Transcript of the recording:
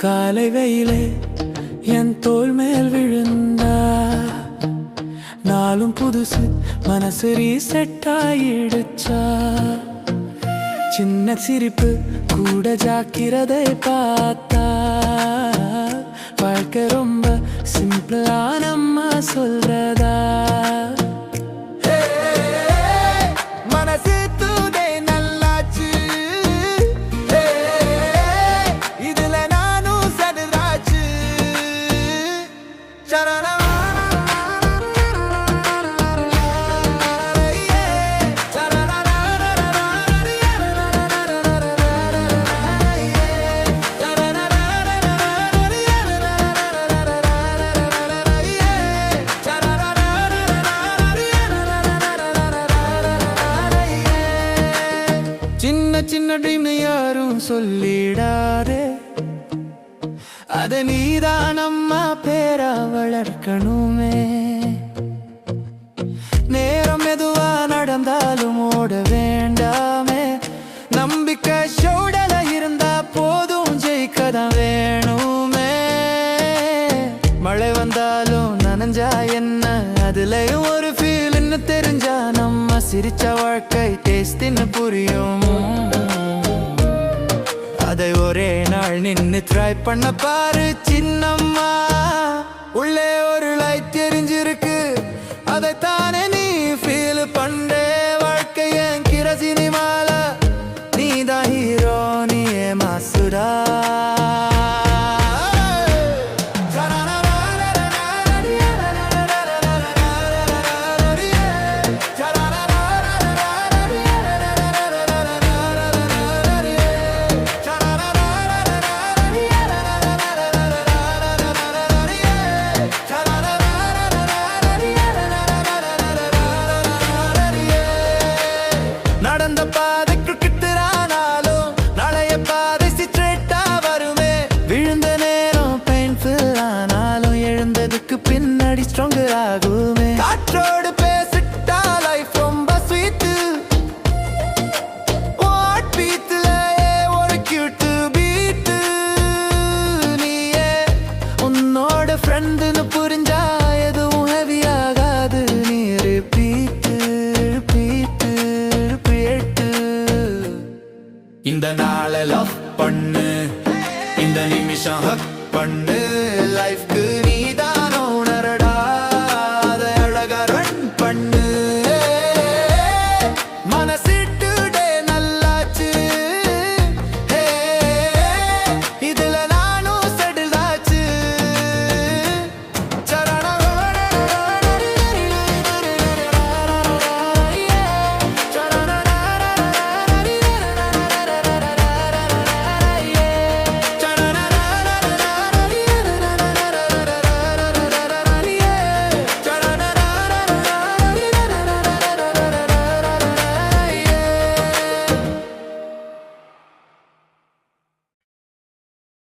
காலை வெயிலே என் தோள் மேல் விழுந்தா நாளும் புதுசு மனசு ரீசெட் ஆயிடுச்சா சின்ன சிரிப்பு கூட ஜாக்கிரதை பார்த்தா வாழ்க்கை ரொம்ப சிம்பிளா நம்ம சொல்றதா சின்ன சின்ன ட்ரீம் யாரும் சொல்லிடாதே அத நீதான் நம்ம பேரா வளர்க்கணுமே நேரம் எதுவா நடந்தாலும் ஓட வேண்டாமே நம்பிக்கை ஷோடல இருந்தா போதும் ஜெயிக்கதான் வேணுமே மழை வந்தாலும் நனைஞ்சா என்ன அதுலயும் ஒரு ஃபீல்னு தெரிஞ்சா நம்ம சிரிச்ச வாழ்க்கை டேஸ்டின்னு புரியும் அதை ஒரே நாள் நின்னு ட்ரை பண்ண பாரு சின்னம்மா உள்ளே ஒரு லைட் தெரிஞ்சிருக்கு அதைத்தானே நீ ஃபீல் பண்றே வாழ்க்கை என் கிரசினி மால நீதான் ஹீரோ நீயே மாசுரா நடந்த பாதைக்கு கிட்டுறானாலும் நாளைய பாதை சிட்ரேட்டா வருமே விழுந்த நேரம் பெயின்ஃபுல் ஆனாலும் எழுந்ததுக்கு பின்னாடி ஸ்ட்ராங்கர் ஆகுமே காற்றோடு பேசிட்டா லைஃப் ரொம்ப ஸ்வீட் வாட் பீட்ல ஒரு கியூட் பீட் நீயே உன்னோட ஃப்ரெண்டுன்னு புரிஞ்சா எதுவும் ஹெவி ஆகாது நீ ரிப்பீட் இந்த நாளை லவ் பண்ணு இந்த நிமிஷம் ஹக் பண்ணு